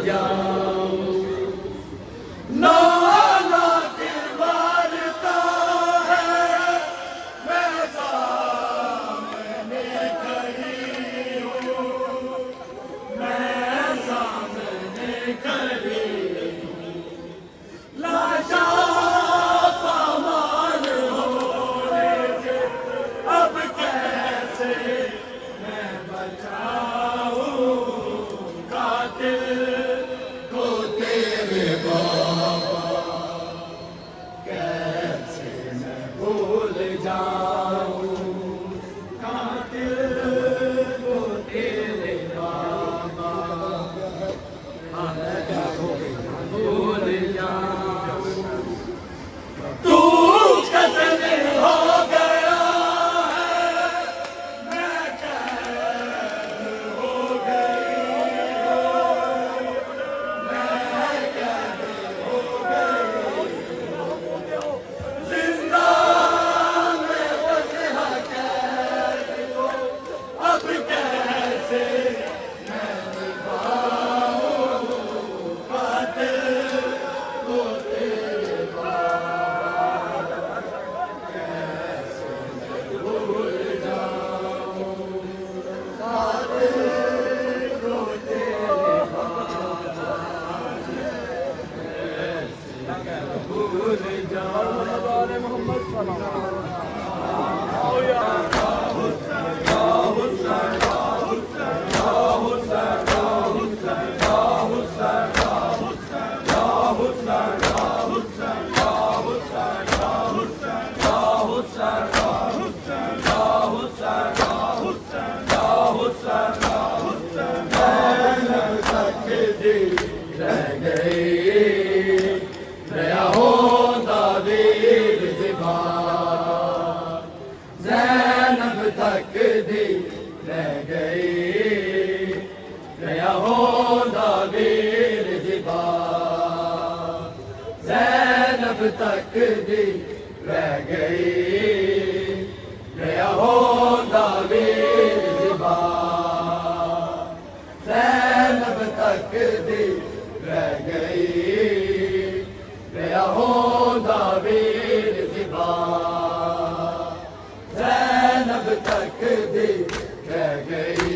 जाऊं। नाला के मारता है मैं सामने खड़ी हूँ, मैं सामने खड़ी हूँ। लाशा पामाल होने से अब कैसे मैं बचाऊं कातिल को तेरे बाबा, कैसे मैं भूल जाऊं कातिल को तेरे बाबा, भूल जाऊं। तू कत्ल हो गया है, मैं कैद हो गई, मैं कैद हो गई। जिंदा में बंधा कैद को अब कैसे मैं निभाऊं कातिल को तेरे बाबा, कैसे मैं भूल जाऊं कातिल को तेरे बाबा, कैसे मैं भूल जाऊं। रह गई नया होता वीर ज़िबा, ज़ैनब तक दी रह गई नया होता वीर ज़िबा, ज़ैनब तक दी रह गई नया होता वीर ज़िबा, ज़ैनब तक दी रह गई नया होता वीर ज़िबा, ज़ैनब तक दी रह गई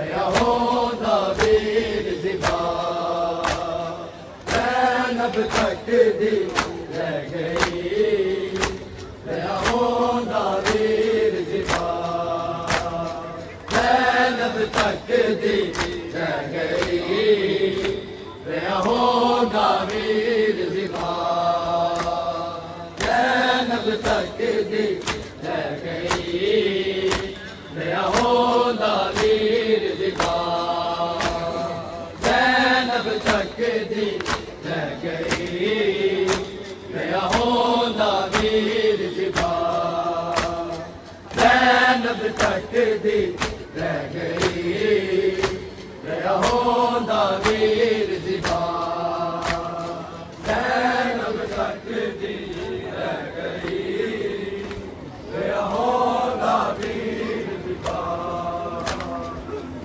नया होता वीर ज़िबा, ज़ैनब तक दी रह गई नया होता वीर ज़िबा, ज़ैनब तक दी रह गई नया होता वीर ज़िबा, ज़ैनब तक दी रह गई नया होता वीर ज़िबा, ज़ैनब तक दी रह गई नया होता वीर ज़िबा, ज़ैनब तक दी रह गई नया होता वीर ज़िबा, ज़ैनब तक दी रह गई नया होता वीर ज़िबा,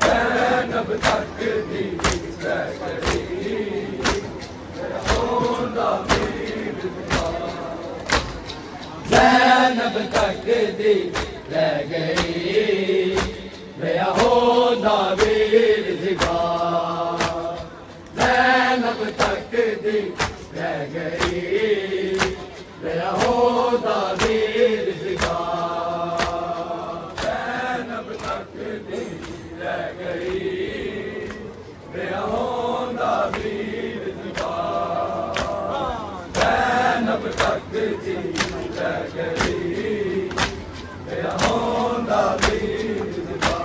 ज़ैनब तक दी रह गई नया होता वीर ज़िबा, ज़ैनब तक दी रह गई नया होता वीर ज़िबा, ज़ैनब तक दी रह गई नया होता वीर ज़िबा, ज़ैनब तक दी रह गई नया होता वीर ज़िबा, ज़ैनब तक दी रह गई नया होता वीर ज़िबा,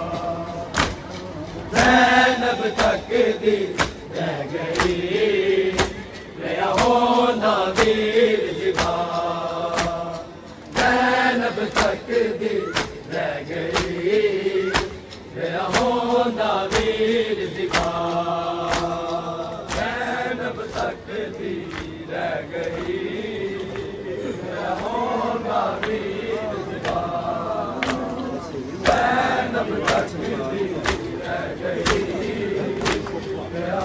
ज़ैनब तक दी रह गई नया होता वीर ज़िबा, ज़ैनब तक दी रह गई नया होता वीर ज़िबा, ज़ैनब तक दी रह गई नया होता वीर ज़िबा, ज़ैनब तक दी रह गई नया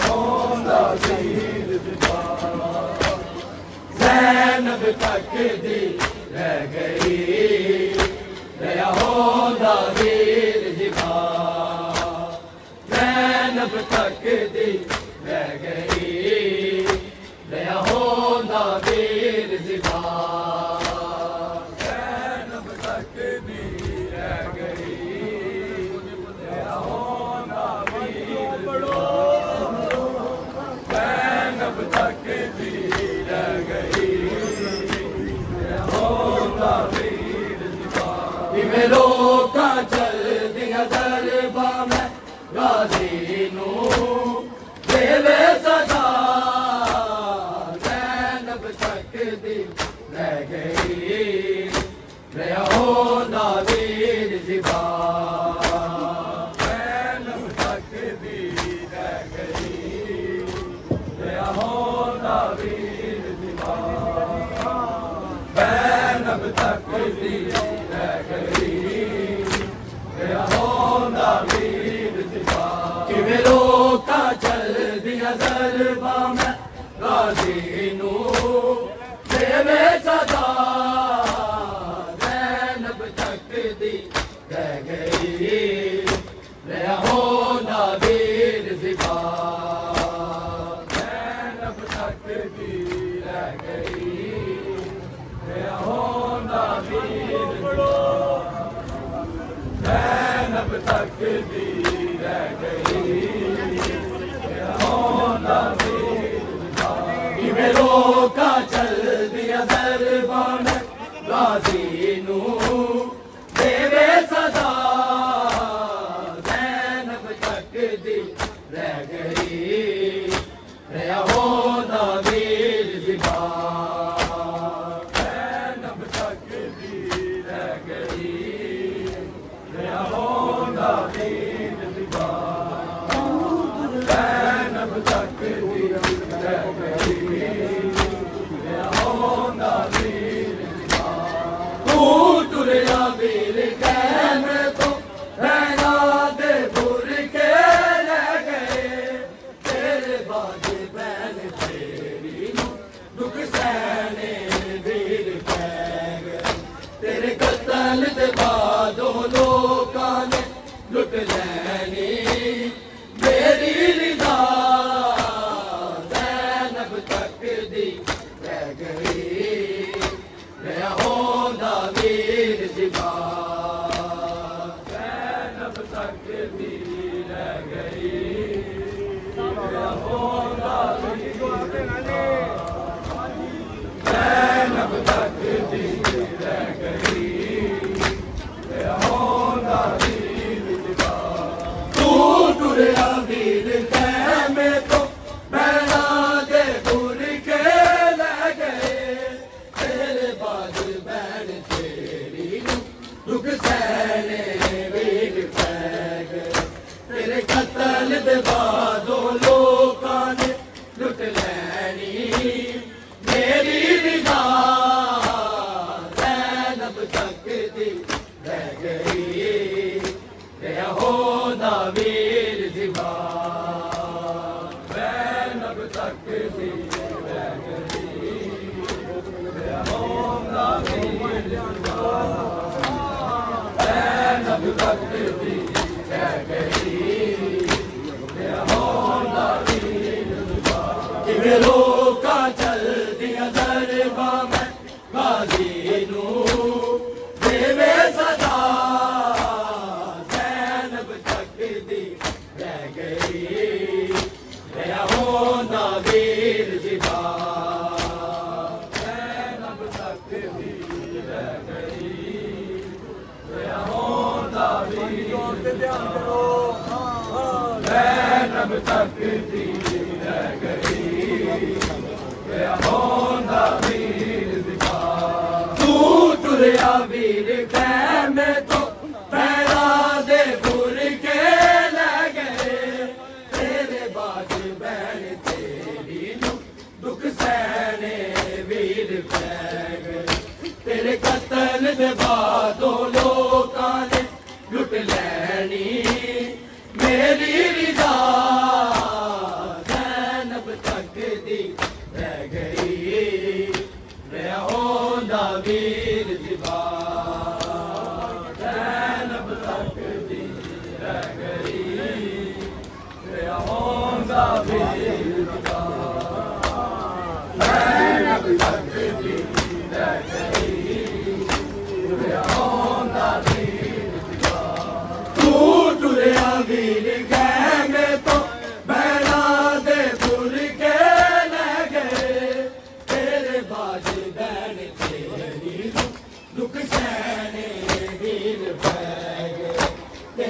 दी रह गई दया होंदा वीर जिबा जैनब तक दी रह गई दया होंदा वीर जिबा जैनब तक दी रह गई दया होंदा वीर जिबा जैनब तक दी रह गई दया होंदा वीर जिबा इवें लोका चल दिया दरबा में गाजी नू देवे सदा जैनब तक दी रह गई दया होंदा वीर जिबा जैनब तक दी रह गई दया होंदा वीर जिबा जैनब तक दी रह गई दया होंदा वीर जिबा किवें लोका चल दिया दरबा में गाजी नू देवे सदा जैनब तक दी रह गई दया होंदा वीर जिबा जैनब तक दी रह गई दया होंदा वीर जिबा जैनब तक दी रह गई दया होंदा वीर जिबा इवें लोका चल दिया दरबा में गाजी नू देवे सदा जैनब तक दी रह गई दया होंदा वीर जिबा जैनब तक दी रह गई दया होंदा वीर जिबा जैनब तक दी रह गई दया होंदा वीर जिबा तू तुरया वीर कैम तो रहना दे भूल के रह गए तेरे बाद बैन तेरी नू दुख सहने वीर पै गए तेरे कतल दे बादों लोकां ने लुट लैनी मेरी रिदा जैनब तक दी रह गई दया होंदा वीर जिबा जैनब तक दी रह गई दया होंदा वीर जैनब तक दी रह गई दया होंदा वीर जिबा तू टुरया वीर कैमे तो बैना दे भूल के रह गए तेरे बाद बैन तेरी नू दुख सहने वीर पै गए तेरे कतल दे बादों लोकां ने लुट लैनी मेरी रिदा जैनब तक दी रह गई दया होंदा वीर जिबा जैनब तक दी रह गई दया होंदा वीर जिबा जैनब तक दी रह गई दया होंदा वीर जिबा किवें लोका चल दिया दरबा में गाजी नू देवे सदा जैनब तक दी रह गई दया होंदा वीर जिबा जैनब तक दी रह गई दया होंदा वीर जैनब तक दी रह गई दया होंदा वीर जिबा तू तुरया वीर कैमे तो पैरा दे भूल के रह गए तेरे बाद बैन तेरी नू दुख सहने वीर पै गए तेरे कतल दे बादों लोकां ने लुट लैनी मेरी रिदा जैनब तक दी रह गई दया होंदा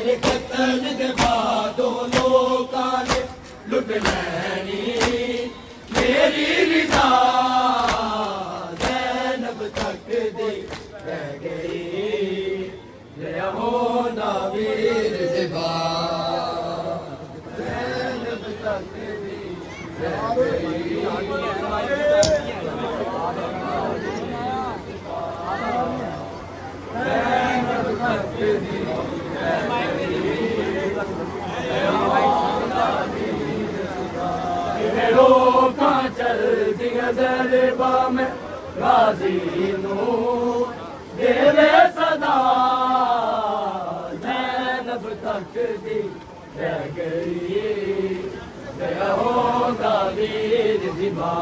तेरे कतल दे बादों लोकां ने लुट लैनी मेरी रिदा ज़ैनब तक दी रह गई लिया होना वीर ज़िबा ज़ैनब तक दी रह गई रोका चल दिया ज़रबा में गाजी नू देवे सदा ज़ैनब तक दी रह गई गया होगा वीर ज़िबा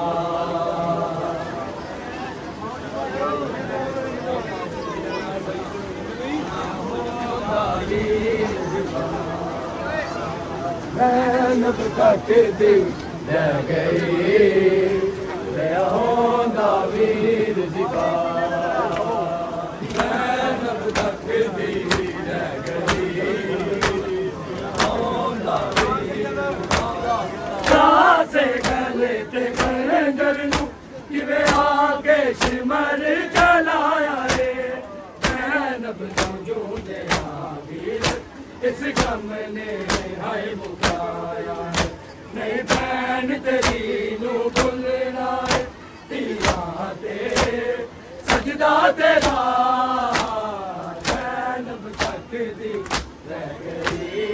ज़ैनब तक दी रह गई गया होगा वीर ज़िबा ज़ैनब तक दी रह गई होगा वीर से गले ते कंजर नू किवे आके शिमर जलाया रे ज़ैनब जो दे वीर इस गम ने हाय मुकाया नहीं भैन तेरी नू भुलना तीरा ते सजदा तेरा ज़ैनब तक दी रह गई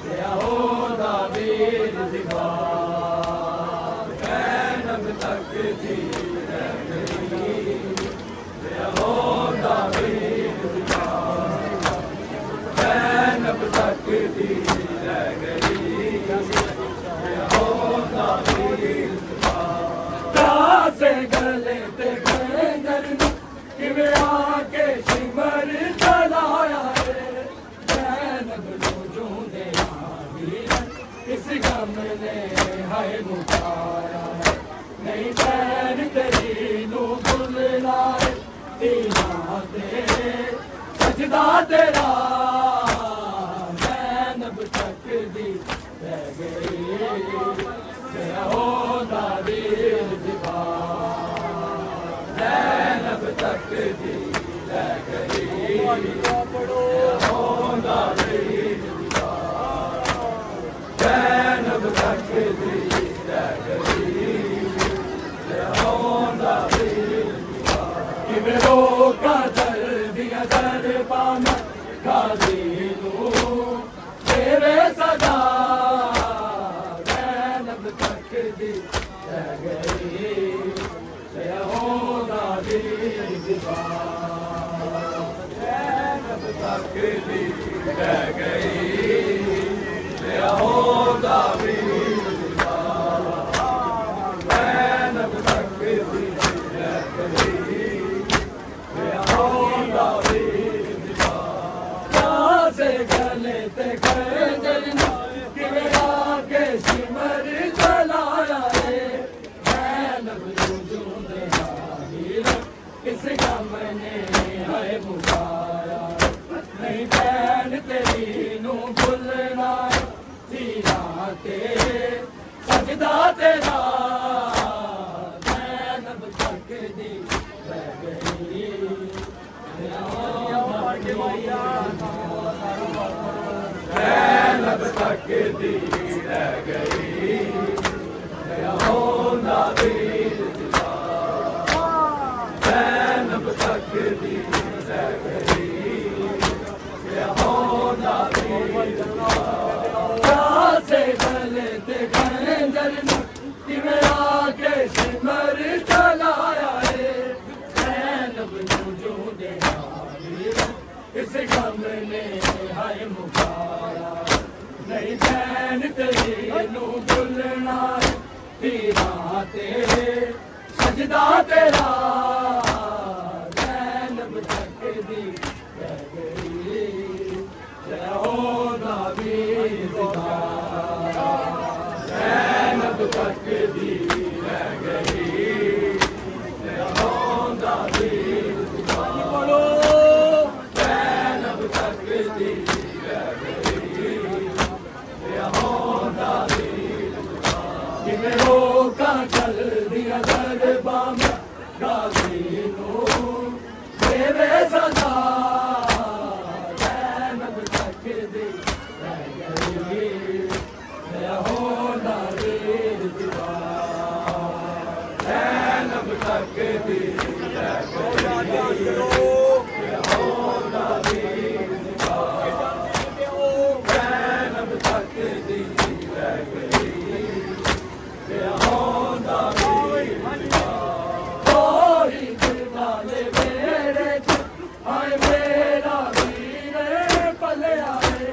लिया होगा वीर ज़िबा ज़ैनब तक दी रह गई लिया होगा वीर ज़िबा ज़ैनब तक दी रह गई से गले ते कंजर नू किवे आके शिमर जलाया रे ज़ैनब नू जूंदे वीर इस गम ने हाय मुकाया नहीं भैन तेरी नू भुलना तीरा ते सजदा तेरा ज़ैनब तक दी रह गई गया होगा वीर ज़िबा ज़ैनब तक दी रह गई होगा वीर ज़िबा ज़ैनब तक दी रह गई होगा वीर ज़िबा किवे रोका चल दिया ज़रबा में गाजी नू तेरे सदा तक दी रह गई लिया होगा वीर ज़िबा ज़ैनब तक दी रह गई लिया होगा वीर ज़िबा ज़ैनब तक दी रह गई लिया होगा वीर ज़िबा से गले ते कंजर नू किवे आके शिमर जलाया रे ज़ैनब नू जूंदे वीर इस गम ने हाय मुकाया नहीं भैन तेरी नू भुलना तीरा ते सजदा तेरा ज़ैनब तक दी रह गई ज़ैनब तक दी रह गई गया होगा वीर ज़िबा ज़ैनब तक दी रह गई गया होगा वीर ज़िबा से गले ते कंजर नू किवे आके शिमर जलाया रे ज़ैनब नू जूंदे वीर इस गम ने हाय मुकाया नहीं भैन तेरी नू भुलना तीरा ते सजदा तेरा ज़ैनब तक दी रह गई लिया होगा वीर ज़िबा ज़ैनब तक दी रह गई लिया होगा वीर ज़िबा ज़ैनब तक दी रह चलदियां दरबां में गाजी नूं देवे सदा जैनब तकदी रह गई होना वीर दीवार जैनब तकदी रह गई होना वीर दीवार जैनब तकदी रह गई होना वीर दीवार दिलवाले मेरे आए मेरा वीर पले आए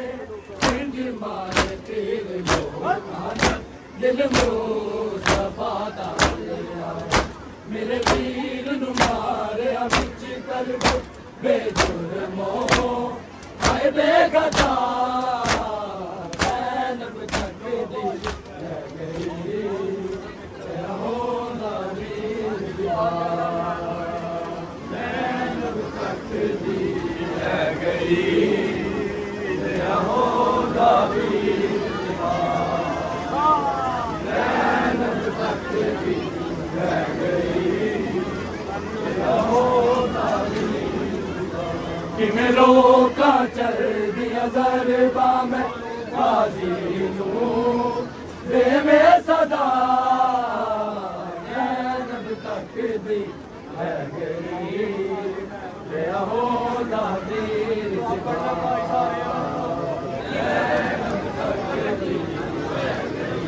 इंज मारे तीर लोकाना दिल मुस्तफा दा मेरे वीर नु मारे विच करब बेजुर्मो आए बेगदा जैनब तकदी रह गई होना वीर दीवार जैनब तकदी रह गई होना वीर दीवार जैनब तकदी रह गई होना वीर किमें लोका चल दिया ज़रबा में गाजी नूं देवे सदा जैनब तकदी रह गई होना वीर दीवार जैनब तकदी रह गई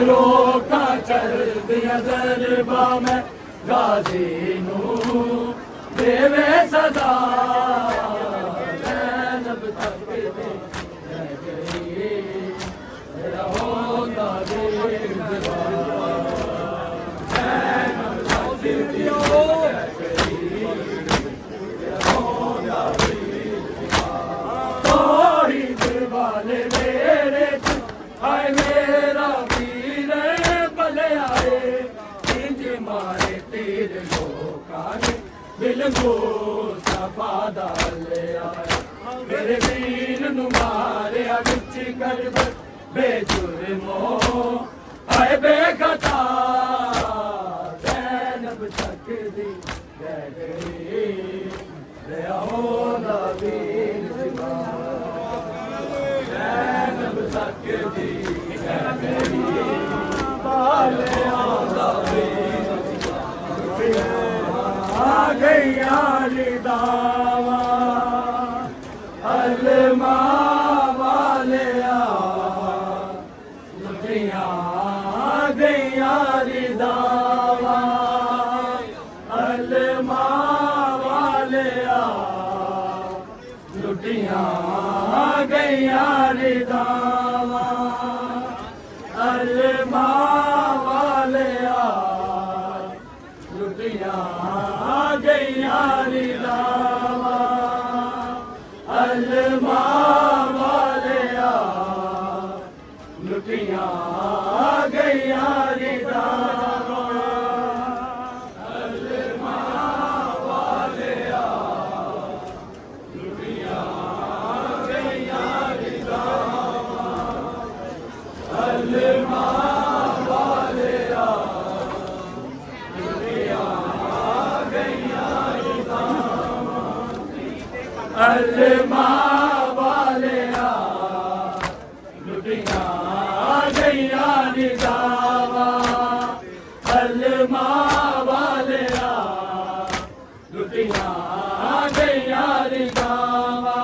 लोका चल दिया दरबा में गाजी नूं देवे सदा जैनब तकदी रह गई होना वीर दीवार जैनब तकदी रह गई होना वीर दीवार दिलवाले मेरे आए मेरा वीर भले आए इंज मारे तीर लोकाने दिल मुस्तफा दा ले आए मेरे वीर नु मारे विच करब बेजुर्मो आए बेखता जैनब तकदी रह गई होना वीर दीवार जैनब तकदी रह गई आ गई दावा अलमा वाले लुटिया गई दावा अलमा वाले लुटिया गई दावा अलमा वाले लुटिया गई दावा अलमा वाले लुटिया गई दावा अलमा वाले लुटिया गई दावा अलमा वाले अलमा वाले लुटिया गई दावा अलमा वाले लुटिया गई दावा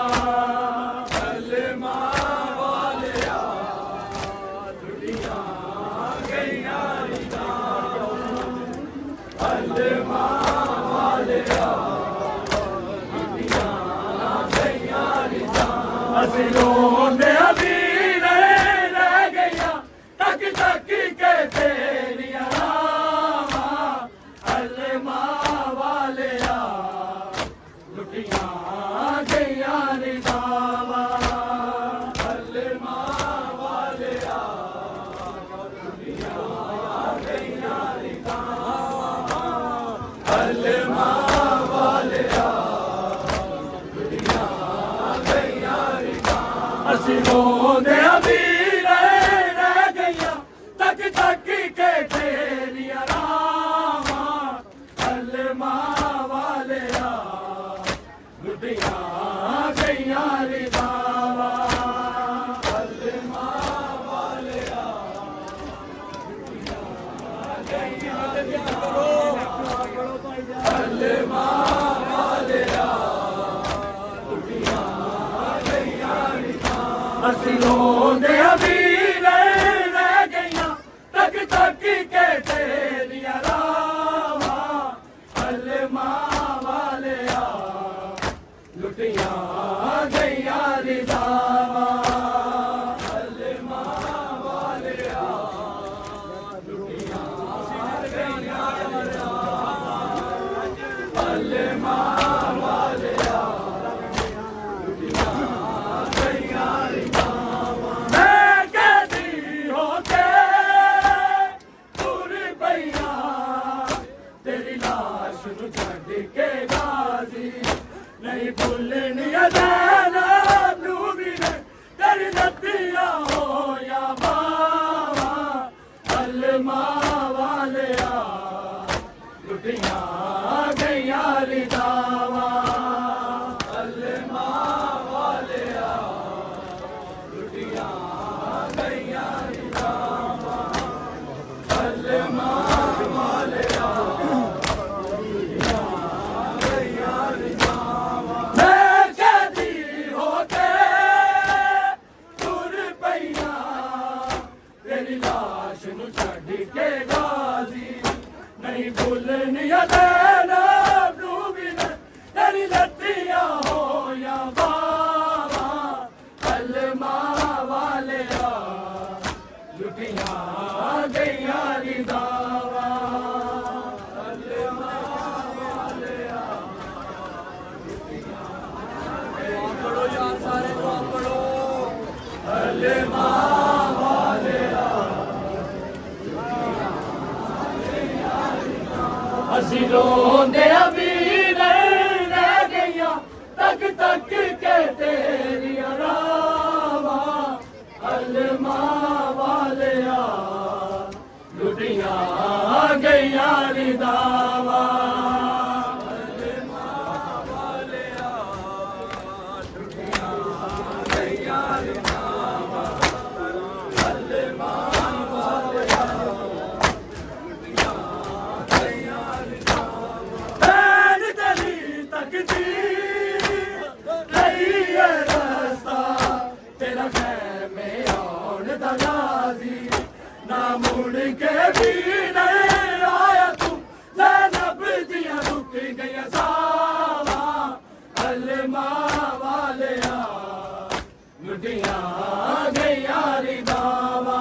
अलमा वाले लुटिया गई दावा अलमा वाले असलों ने अभी रह गया तक तक के तेरिया रामा अलमा वाले लुटिया गया दावा अलमा वाले लुटिया गया दावा ਅਸੀਂ ਰੋਂਦੇ ਆ ਵੀਰ ਰਹਿ ਗਈਆਂ ਤੱਕ ਤੱਕ ਕੇ ਤੇਰੀਆਂ ਰਾਵਾਂ ਕਲਮਾਂ ਵਾਲਿਆ ਲੁੱਟੀਆਂ ਗਈਆਂ ਰਿਦਾਵਾਂ नहीं भूलनी अदाना नूरी ने तेरी नदिया हो या बाबा कलमा वालिया लुटिया गईया रिदावा कलमा वालिया लुटिया गईया रिदावा कलमा वालिया नहीं भूलनी अदाना नूरी ने तेरी नदिया हो या बाबा कलमा वालिया लुटिया गईया रिदावा कलमा वालिया पढ़ो यार सारे दुआ पढ़ो कलमा ਅਸੀਂ ਰੋਂਦੇ ਆ ਵੀਰ ਰਹਿ ਗਈਆਂ ਤੱਕ ਤੱਕ ਕੇ ਤੇਰੀਆਂ ਰਾਵਾਂ ਕਲਮਾਂ ਵਾਲਿਆ ਲੁੱਟੀਆਂ ਗਈਆਂ ਰਿਦਾਵਾਂ ਕਲਮਾਂ ਵਾਲਿਆ ਲੁੱਟੀਆਂ ਗਈਆਂ ਰਿਦਾਵਾਂ ਕਲਮਾਂ ना मुड़ के भी नहीं आया तू ज़ैनब दिया रुक गया सावा कलमा वालिया लुटिया गईया रिदावा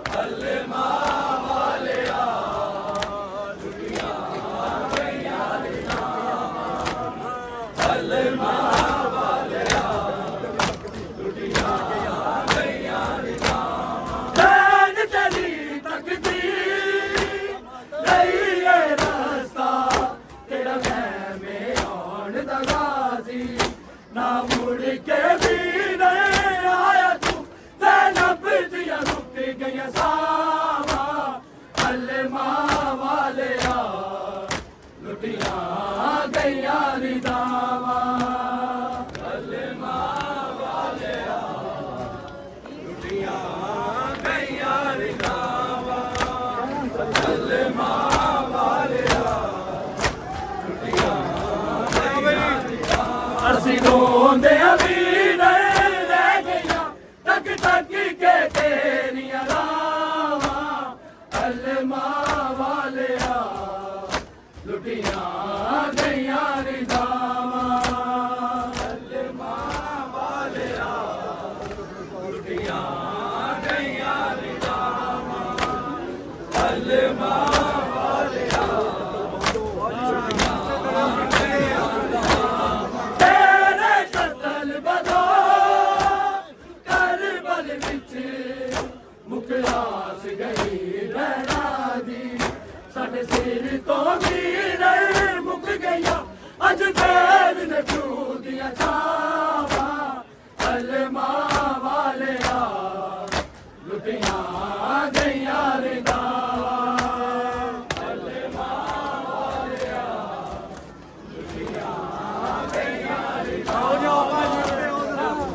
कलमा वालिया लुटिया गईया रिदावा कलमा वालिया लुटिया गईया रिदावा ना मुड़ के भी नहीं आया तू ज़ैनब दिया रुक गया सावा कलमा वालिया लुटिया गईया रिदावा कलमा वालिया लुटिया गईया रिदावा कलमा वालिया लुटिया ਅਸੀਂ ਰੋਂਦੇ ਆ ਵੀਰ ਰਹਿ ਗਈਆਂ ਤੱਕ ਤੱਕ ਕੇ ਤੇਰੀਆਂ ਰਾਵਾਂ ਕਲਮਾਂ ਵਾਲਿਆ ਲੁਟੀਆਂ ਗਈਆਂ ਰਿਦਾਵਾਂ ਕਲਮਾਂ ਵਾਲਿਆ ਲੁਟੀਆਂ ਗਈਆਂ ਰਿਦਾਵਾਂ ਕਲਮਾਂ ਮੁਕਲਾਸ ਗਈ ਰਹਿਣਾ ਦੀ ਸਾਡੇ ਸਿਰ ਤੋਂ ਵੀਰ ਮੁੱਕ ਗਈਆਂ ਅੱਜ ਫੇਰ ਨੇ ਤੂੰ ਦੀਆਂ ਛਾਵਾਂ ਕਲਮਾ ਵਾਲਿਆ ਲੁਟੀਆਂ ਗਈਆਂ ਰਿਦਾਵਾ ਕਲਮਾ ਵਾਲਿਆ ਲੁਟੀਆਂ ਗਈਆਂ ਰਿਦਾਵਾ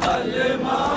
ਕਲਮਾ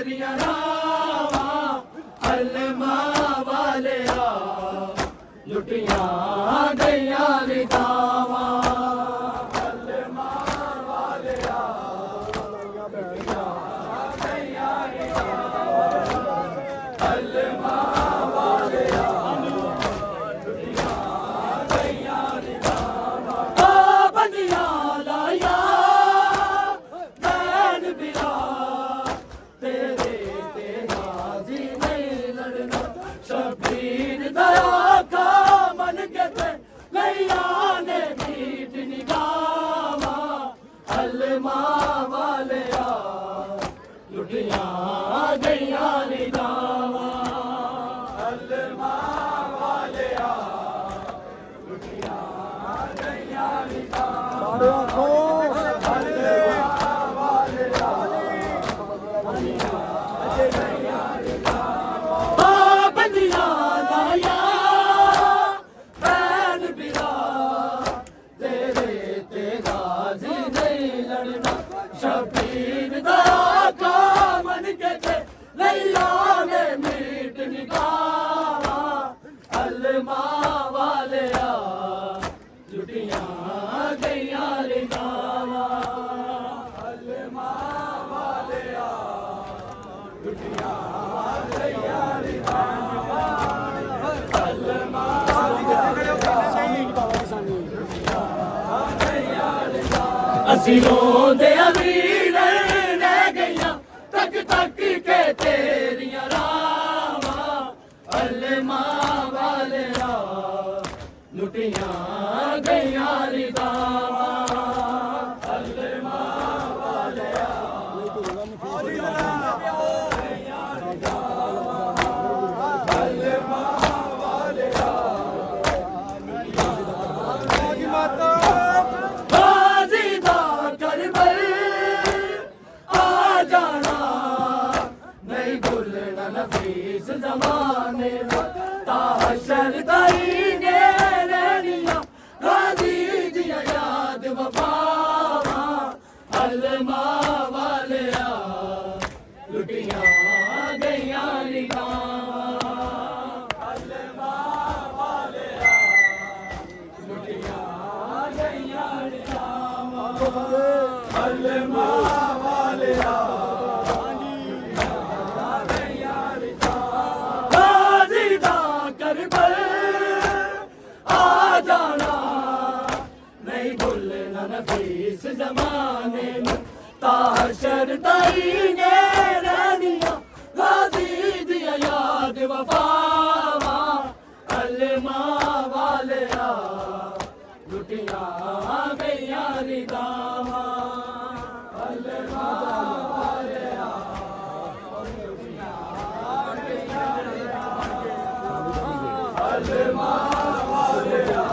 तेरिया रावा अलमा वालिया लुटिया गईया रिदावा अलमा वालिया लुटिया गईया रिदावा अलमा वालिया लुटिया गईया रिदावा ओ बंदिया लाया बैन बिरा तेरे ते गाजी नहीं लड़ना शबीर दया का मन के ते लैया ने मीठ निगावा अलमा वालिया लुटिया गईया निगावा अलमा वालिया लुटिया गईया निगावा बंदिया लाया बैन बिरा तेरे ते गाजी नहीं लड़ना शबीर दया का मन के ते लैला ने मीठ निगावा अलमा वालिया लुटिया गईया रिदावा अलमा वालिया लुटिया गईया रिदावा अलमा ਅਸੀਂ ਰੋਂਦੇ ਅਮੀਰ ਰਹਿ ਗਈਆਂ ਤੱਕ ਤੱਕ ਕੇ ਤੇਰੀਆਂ ਰਾਵਾਂ ਅਲਮਾ ਵਾਲਿਆ ਲੁਟੀਆਂ ਗਈਆਂ ਰਿਦਾਵਾਂ ਅਲਮਾ ਵਾਲਿਆ गाजी दा करबल आ जाना नहीं भूलना नफीस जमाने ताशर दाई ने रहनिया गाजी दिया याद वफावा अलमा वालिया लुटिया गईया निगावा अलमा वालिया लुटिया गईया निगावा अलमा वालिया गाजी दा करबल आ जाना नहीं भूलना नफीस जमाने में ताशर दाई ने रहनिया गाजी दिया याद वफावा अलमा वालिया लुटिया गईया रिदावा अलमा वालिया लुटिया गईया रिदावा अलमा वालिया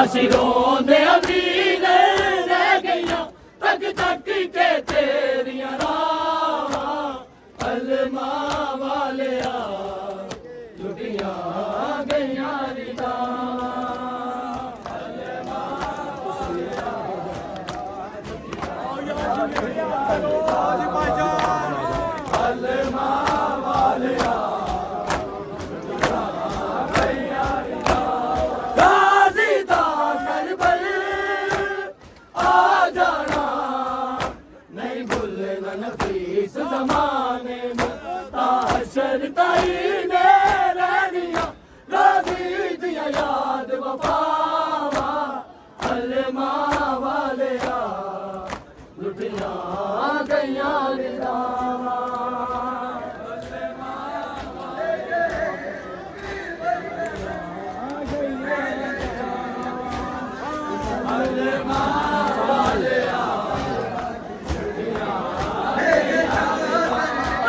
ਅਸੀਂ ਰੋਂਦੇ ਅਮੀਰ ਰਹਿ ਗਈਆਂ ਤੱਕ ਤੱਕ ਕੇ ਤੇਰੀਆਂ ਰਾਵਾਂ ਅਲਮਾ ਵਾਲਿਆ ਲੁਟੀਆਂ ਗਈਆਂ ਰਿਦਾਵਾਂ ਅਲਮਾ ਵਾਲਿਆ ਅਲਮਾ ਵਾਲਿਆ गाजी दा करबल आ जाना नहीं भूलना नफीस जमाने में ताशर ताई ने रहनिया गाजी दिया याद वफावा अलमा वालिया लुटिया गईया रिदावा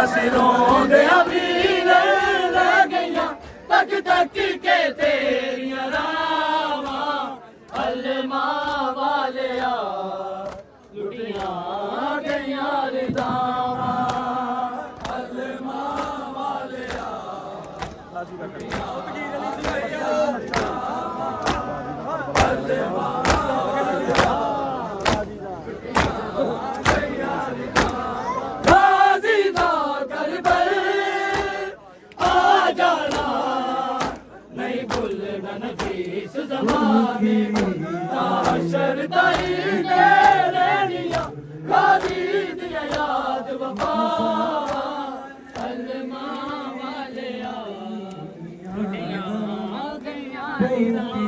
ਅਸੀਂ ਰੋਂਦੇ ਅਮੀਰ ਰਹਿ ਗਈਆਂ ਤੱਕ ਤੱਕ ਕੇ ਤੇਰੀਆਂ ਰਾਵਾਂ ਅਲਮਾ ਵਾਲਿਆ ਲੁਟੀਆਂ ਗਈਆਂ ਰਿਦਾਵਾਂ ਅਲਮਾ ਵਾਲਿਆ ਲੁਟੀਆਂ ਗਈਆਂ ਰਿਦਾਵਾਂ ਅਲਮਾ ਵਾਲਿਆ ਜ਼ਮਾਨੇ ਤਾਸ਼ਰ ਤਾਈ ਦੇ ਰਹਿਣੀਆਂ ਗਾਜ਼ੀ ਦੀਆਂ ਯਾਦ ਵਫਾ ਕਲਮਾਂ ਵਾਲਿਆ ਟੁੱਟੀਆਂ ਗਈਆਂ